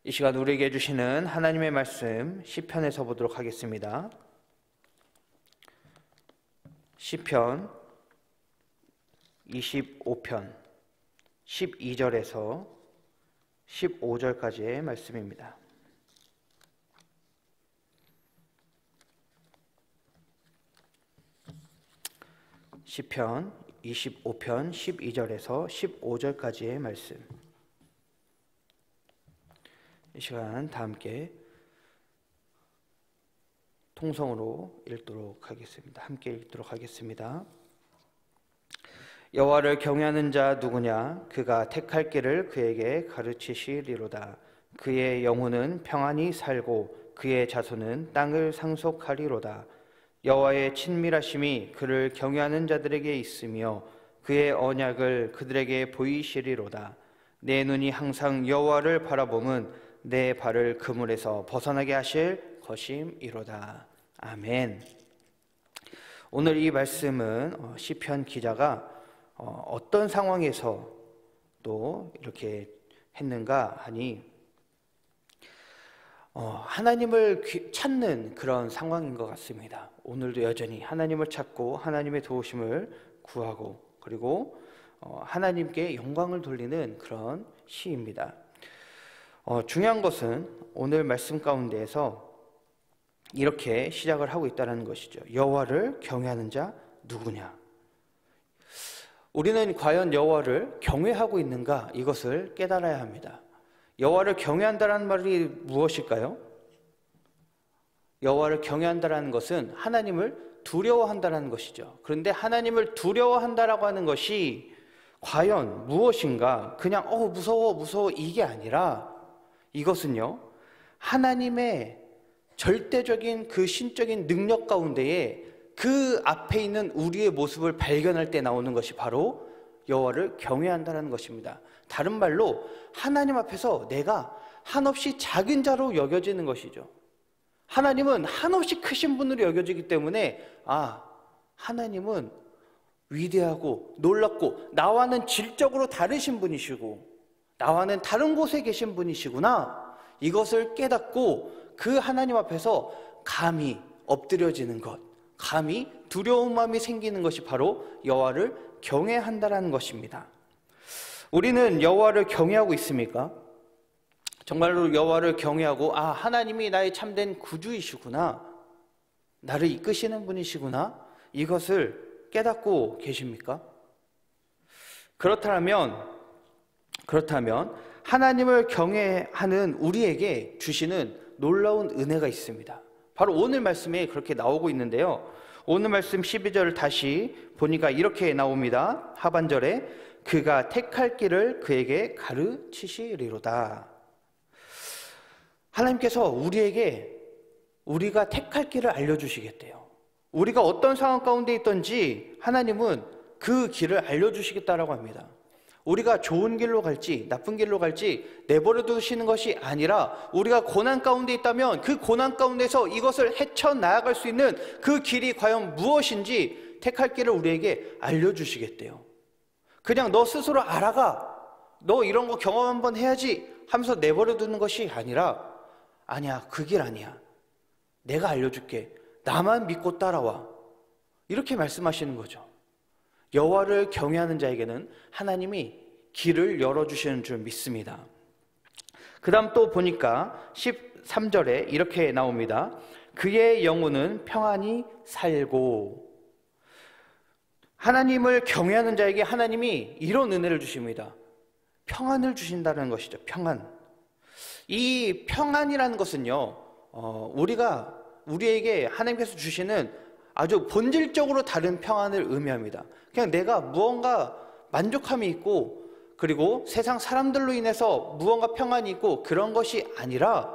이 시간 우리에게 주시는 하나님의 말씀 시편에서 보도록 하겠습니다. 시편 25편 12절에서 15절까지의 말씀입니다. 시편 25편 12절에서 15절까지의 말씀, 이 시간 다 함께 통성으로 읽도록 하겠습니다. 함께 읽도록 하겠습니다. 여호와를 경외하는 자 누구냐? 그가 택할 길을 그에게 가르치시리로다. 그의 영혼은 평안히 살고 그의 자손은 땅을 상속하리로다. 여호와의 친밀하심이 그를 경외하는 자들에게 있으며 그의 언약을 그들에게 보이시리로다. 내 눈이 항상 여호와를 바라봄은 내 발을 그물에서 벗어나게 하실 것임이로다. 아멘. 오늘 이 말씀은 시편 기자가 어떤 상황에서 또 이렇게 했는가 하니 하나님을 찾는 그런 상황인 것 같습니다. 오늘도 여전히 하나님을 찾고 하나님의 도우심을 구하고 그리고 하나님께 영광을 돌리는 그런 시입니다. 중요한 것은 오늘 말씀 가운데에서 이렇게 시작을 하고 있다는 것이죠. 여호와를 경외하는 자 누구냐? 우리는 과연 여호와를 경외하고 있는가? 이것을 깨달아야 합니다. 여호와를 경외한다는 말이 무엇일까요? 여호와를 경외한다는 것은 하나님을 두려워한다는 것이죠. 그런데 하나님을 두려워한다라고 하는 것이 과연 무엇인가? 그냥 무서워 이게 아니라 이것은요, 하나님의 절대적인 그 신적인 능력 가운데에 그 앞에 있는 우리의 모습을 발견할 때 나오는 것이 바로 여호와를 경외한다는 것입니다. 다른 말로 하나님 앞에서 내가 한없이 작은 자로 여겨지는 것이죠. 하나님은 한없이 크신 분으로 여겨지기 때문에 하나님은 위대하고 놀랍고 나와는 질적으로 다르신 분이시고 나와는 다른 곳에 계신 분이시구나, 이것을 깨닫고 그 하나님 앞에서 감히 엎드려지는 것, 감히 두려운 마음이 생기는 것이 바로 여호와를 경외한다라는 것입니다. 우리는 여호와를 경외하고 있습니까? 정말로 여호와를 경외하고 하나님이 나의 참된 구주이시구나, 나를 이끄시는 분이시구나, 이것을 깨닫고 계십니까? 그렇다면 하나님을 경외하는 우리에게 주시는 놀라운 은혜가 있습니다. 바로 오늘 말씀에 그렇게 나오고 있는데요, 오늘 말씀 12절을 다시 보니까 이렇게 나옵니다. 하반절에 그가 택할 길을 그에게 가르치시리로다. 하나님께서 우리가 택할 길을 알려주시겠대요. 우리가 어떤 상황 가운데 있든지 하나님은 그 길을 알려주시겠다라고 합니다. 우리가 좋은 길로 갈지 나쁜 길로 갈지 내버려 두시는 것이 아니라 우리가 고난 가운데 있다면 그 고난 가운데서 이것을 헤쳐나아갈 수 있는 그 길이 과연 무엇인지 택할 길을 우리에게 알려주시겠대요. 그냥 너 스스로 알아가, 너 이런 거 경험 한번 해야지 하면서 내버려 두는 것이 아니라 아니야, 그 길 아니야, 내가 알려줄게, 나만 믿고 따라와, 이렇게 말씀하시는 거죠. 여호와를 경외하는 자에게는 하나님이 길을 열어주시는 줄 믿습니다. 그 다음 또 보니까 13절에 이렇게 나옵니다. 그의 영혼은 평안히 살고. 하나님을 경외하는 자에게 하나님이 이런 은혜를 주십니다. 평안을 주신다는 것이죠. 평안. 이 평안이라는 것은요, 우리에게 하나님께서 주시는 아주 본질적으로 다른 평안을 의미합니다. 그냥 내가 무언가 만족함이 있고 그리고 세상 사람들로 인해서 무언가 평안이 있고 그런 것이 아니라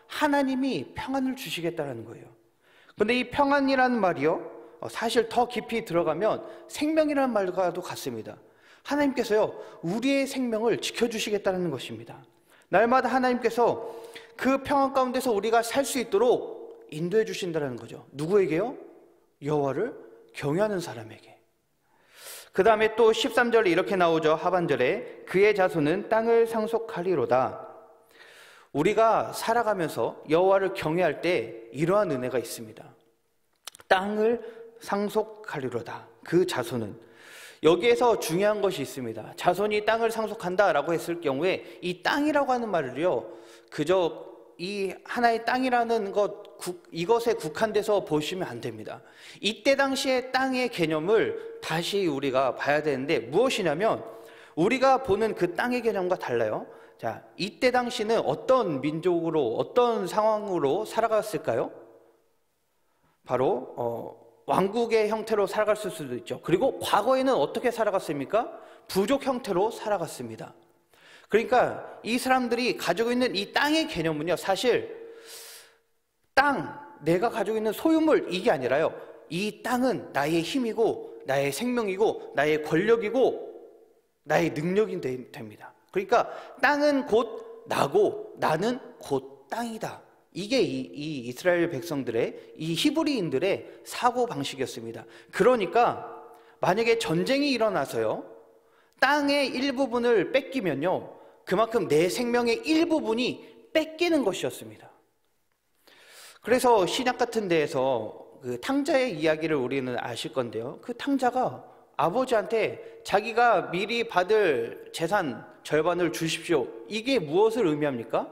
하나님이 평안을 주시겠다는 거예요. 그런데 이 평안이라는 말이요, 사실 더 깊이 들어가면 생명이라는 말과도 같습니다. 하나님께서요, 우리의 생명을 지켜주시겠다는 것입니다. 날마다 하나님께서 그 평안 가운데서 우리가 살 수 있도록 인도해 주신다는 거죠. 누구에게요? 여호와를 경외하는 사람에게. 그 다음에 또 13절에 이렇게 나오죠. 하반절에 그의 자손은 땅을 상속하리로다. 우리가 살아가면서 여호와를 경외할 때 이러한 은혜가 있습니다. 땅을 상속하리로다. 그 자손은, 여기에서 중요한 것이 있습니다. 자손이 땅을 상속한다라고 했을 경우에 이 땅이라고 하는 말을요, 그저 이 하나의 땅이라는 이것에 국한돼서 보시면 안 됩니다. 이때 당시의 땅의 개념을 다시 우리가 봐야 되는데, 무엇이냐면 우리가 보는 그 땅의 개념과 달라요. 자, 이때 당시는 어떤 민족으로, 어떤 상황으로 살아갔을까요? 바로 왕국의 형태로 살아갔을 수도 있죠. 그리고 과거에는 어떻게 살아갔습니까? 부족 형태로 살아갔습니다. 그러니까 이 사람들이 가지고 있는 이 땅의 개념은요, 사실 내가 가지고 있는 소유물, 이게 아니라요, 이 땅은 나의 힘이고 나의 생명이고 나의 권력이고 나의 능력이 됩니다. 그러니까 땅은 곧 나고 나는 곧 땅이다. 이게 이 이스라엘 백성들의, 이 히브리인들의 사고 방식이었습니다. 그러니까 만약에 전쟁이 일어나서요, 땅의 일부분을 뺏기면요, 그만큼 내 생명의 일부분이 뺏기는 것이었습니다. 그래서 신약 같은 데에서 그 탕자의 이야기를 우리는 아실 건데요, 그 탕자가 아버지한테 자기가 미리 받을 재산 절반을 주십시오. 이게 무엇을 의미합니까?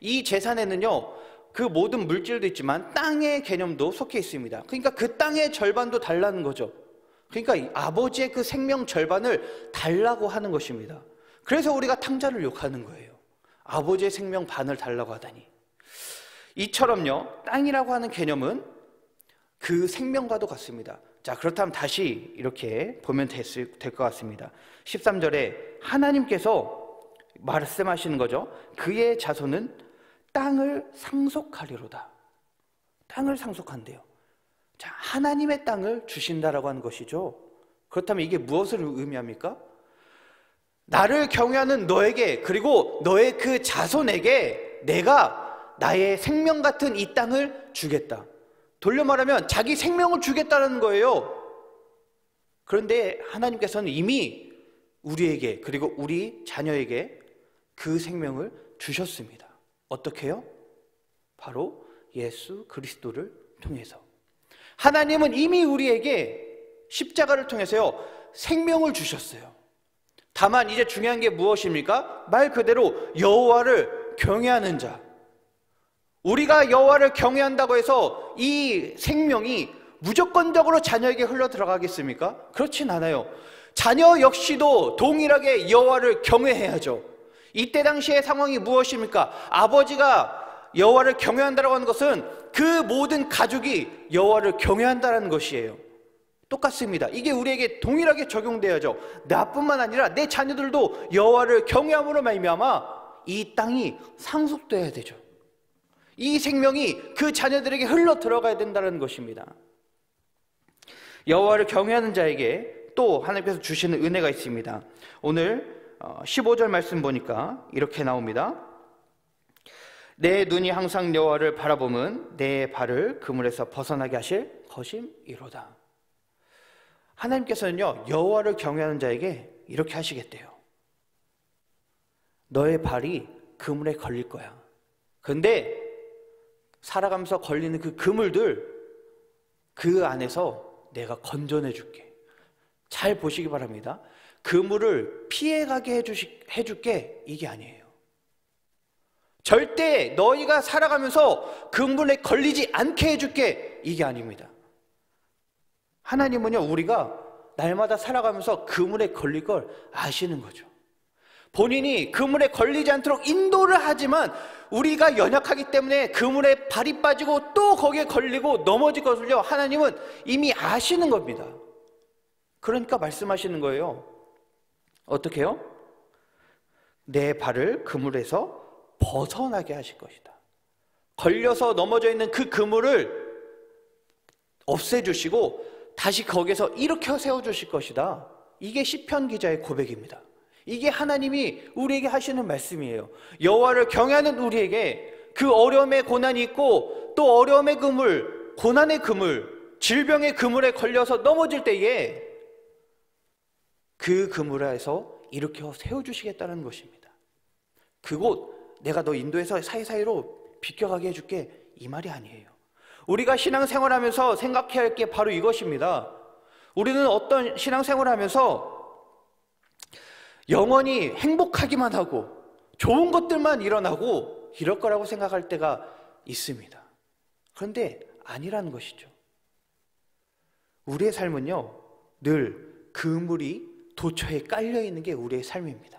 이 재산에는요, 그 모든 물질도 있지만 땅의 개념도 속해 있습니다. 그러니까 그 땅의 절반도 달라는 거죠. 그러니까 아버지의 그 생명 절반을 달라고 하는 것입니다. 그래서 우리가 탕자를 욕하는 거예요. 아버지의 생명 반을 달라고 하다니. 이처럼요, 땅이라고 하는 개념은 그 생명과도 같습니다. 자, 그렇다면 다시 이렇게 보면 될 것 같습니다. 13절에 하나님께서 말씀하시는 거죠. 그의 자손은 땅을 상속하리로다. 땅을 상속한대요. 자, 하나님의 땅을 주신다라고 하는 것이죠. 그렇다면 이게 무엇을 의미합니까? 나를 경외하는 너에게, 그리고 너의 그 자손에게 내가 나의 생명 같은 이 땅을 주겠다. 돌려 말하면 자기 생명을 주겠다는 거예요. 그런데 하나님께서는 이미 우리에게, 그리고 우리 자녀에게 그 생명을 주셨습니다. 어떻게 해요? 바로 예수 그리스도를 통해서. 하나님은 이미 우리에게 십자가를 통해서요, 생명을 주셨어요. 다만 이제 중요한 게 무엇입니까? 말 그대로 여호와를 경외하는 자. 우리가 여호와를 경외한다고 해서 이 생명이 무조건적으로 자녀에게 흘러 들어가겠습니까? 그렇진 않아요. 자녀 역시도 동일하게 여호와를 경외해야죠. 이때 당시의 상황이 무엇입니까? 아버지가 여호와를 경외한다고 하는 것은 그 모든 가족이 여호와를 경외한다는 것이에요. 똑같습니다. 이게 우리에게 동일하게 적용돼야죠. 나뿐만 아니라 내 자녀들도 여호와를 경외함으로 말미암아 이 땅이 상속돼야 되죠. 이 생명이 그 자녀들에게 흘러 들어가야 된다는 것입니다. 여호와를 경외하는 자에게 또 하나님께서 주시는 은혜가 있습니다. 오늘 15절 말씀 보니까 이렇게 나옵니다. 내 눈이 항상 여호와를 바라보면 내 발을 그물에서 벗어나게 하실 것임이로다. 하나님께서는요, 여호와를 경외하는 자에게 이렇게 하시겠대요. 너의 발이 그물에 걸릴 거야. 근데 살아가면서 걸리는 그 그물들, 그 안에서 내가 건져내 줄게. 잘 보시기 바랍니다. 그물을 피해가게 해줄게, 이게 아니에요. 절대 너희가 살아가면서 그물에 걸리지 않게 해줄게, 이게 아닙니다. 하나님은요, 우리가 날마다 살아가면서 그물에 걸릴 걸 아시는 거죠. 본인이 그물에 걸리지 않도록 인도를 하지만 우리가 연약하기 때문에 그물에 발이 빠지고 또 거기에 걸리고 넘어질 것을요, 하나님은 이미 아시는 겁니다. 그러니까 말씀하시는 거예요. 어떻게 해요? 내 발을 그물에서 벗어나게 하실 것이다. 걸려서 넘어져 있는 그 그물을 없애주시고 다시 거기에서 일으켜 세워주실 것이다. 이게 시편 기자의 고백입니다. 이게 하나님이 우리에게 하시는 말씀이에요. 여호와를 경외하는 우리에게 그 어려움의 고난이 있고 또 어려움의 그물, 고난의 그물, 질병의 그물에 걸려서 넘어질 때에 그 그물에서 일으켜 세워주시겠다는 것입니다. 그곳 내가 너 인도해서 사이사이로 비껴가게 해줄게, 이 말이 아니에요. 우리가 신앙생활하면서 생각해야 할 게 바로 이것입니다. 우리는 어떤 신앙생활하면서 영원히 행복하기만 하고 좋은 것들만 일어나고 이럴 거라고 생각할 때가 있습니다. 그런데 아니라는 것이죠. 우리의 삶은요, 늘 그물이 도처에 깔려 있는 게 우리의 삶입니다.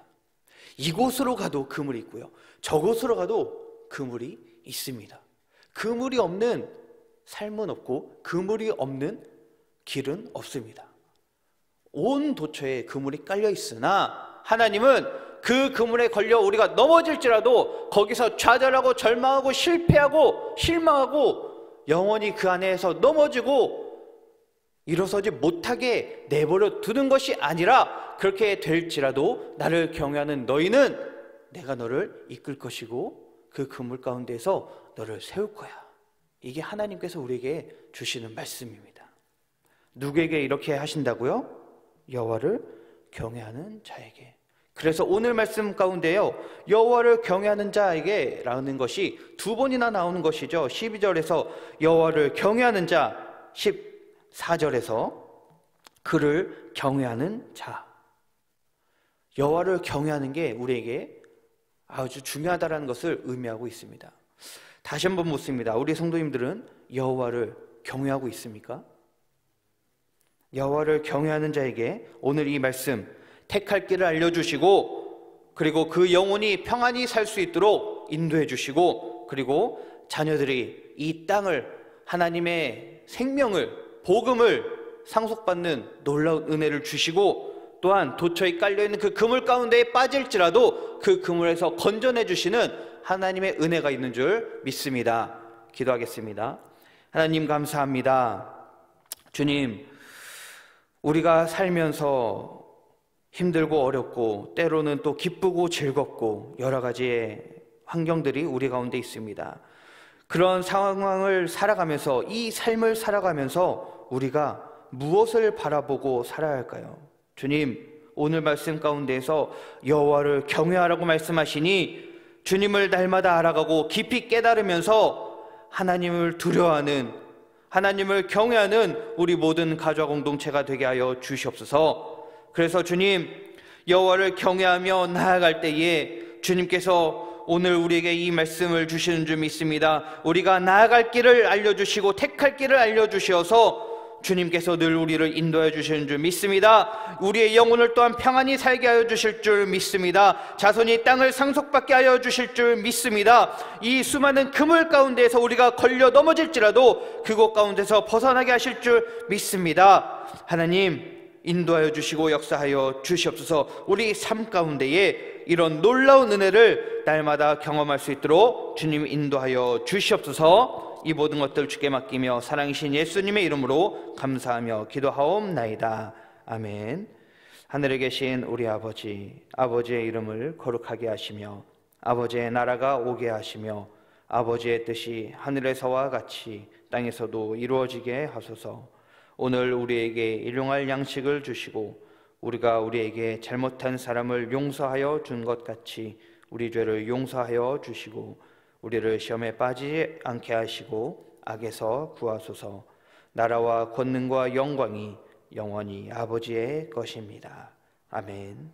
이곳으로 가도 그물이 있고요, 저곳으로 가도 그물이 있습니다. 그물이 없는 삶은 없고 그물이 없는 길은 없습니다. 온 도처에 그물이 깔려 있으나 하나님은 그 그물에 걸려 우리가 넘어질지라도 거기서 좌절하고 절망하고 실패하고 실망하고 영원히 그 안에서 넘어지고 일어서지 못하게 내버려 두는 것이 아니라, 그렇게 될지라도 나를 경외하는 너희는 내가 너를 이끌 것이고 그 그물 가운데에서 너를 세울 거야. 이게 하나님께서 우리에게 주시는 말씀입니다. 누구에게 이렇게 하신다고요? 여호와를 경외하는 자에게. 그래서 오늘 말씀 가운데요, 여호와를 경외하는 자에게 라는 것이 두 번이나 나오는 것이죠. 12절에서 여호와를 경외하는 자, 14절에서 그를 경외하는 자. 여호와를 경외하는 게 우리에게 아주 중요하다는 것을 의미하고 있습니다. 다시 한번 묻습니다. 우리 성도님들은 여호와를 경외하고 있습니까? 여호와를 경외하는 자에게 오늘 이 말씀, 택할 길을 알려주시고 그리고 그 영혼이 평안히 살 수 있도록 인도해 주시고, 그리고 자녀들이 이 땅을, 하나님의 생명을, 복음을 상속받는 놀라운 은혜를 주시고, 또한 도처에 깔려있는 그 그물 가운데에 빠질지라도 그 그물에서 건져내 주시는 하나님의 은혜가 있는 줄 믿습니다. 기도하겠습니다. 하나님 감사합니다. 주님, 우리가 살면서 힘들고 어렵고 때로는 또 기쁘고 즐겁고 여러 가지의 환경들이 우리 가운데 있습니다. 그런 상황을 살아가면서, 이 삶을 살아가면서 우리가 무엇을 바라보고 살아야 할까요? 주님, 오늘 말씀 가운데에서 여호와를 경외하라고 말씀하시니 주님을 날마다 알아가고 깊이 깨달으면서 하나님을 두려워하는, 하나님을 경외하는 우리 모든 가족 공동체가 되게 하여 주시옵소서. 그래서 주님, 여호와를 경외하며 나아갈 때에 주님께서 오늘 우리에게 이 말씀을 주시는 줄 믿습니다. 우리가 나아갈 길을 알려주시고 택할 길을 알려주셔서 주님께서 늘 우리를 인도해 주시는 줄 믿습니다. 우리의 영혼을 또한 평안히 살게 하여 주실 줄 믿습니다. 자손이 땅을 상속받게 하여 주실 줄 믿습니다. 이 수많은 그물 가운데에서 우리가 걸려 넘어질지라도 그곳 가운데서 벗어나게 하실 줄 믿습니다. 하나님, 인도하여 주시고 역사하여 주시옵소서. 우리 삶 가운데에 이런 놀라운 은혜를 날마다 경험할 수 있도록 주님 인도하여 주시옵소서. 이 모든 것들 주께 맡기며 사랑이신 예수님의 이름으로 감사하며 기도하옵나이다. 아멘. 하늘에 계신 우리 아버지, 아버지의 이름을 거룩하게 하시며 아버지의 나라가 오게 하시며 아버지의 뜻이 하늘에서와 같이 땅에서도 이루어지게 하소서. 오늘 우리에게 일용할 양식을 주시고 우리가 우리에게 잘못한 사람을 용서하여 준 것 같이 우리 죄를 용서하여 주시고 우리를 시험에 빠지지 않게 하시고 악에서 구하소서. 나라와 권능과 영광이 영원히 아버지의 것입니다. 아멘.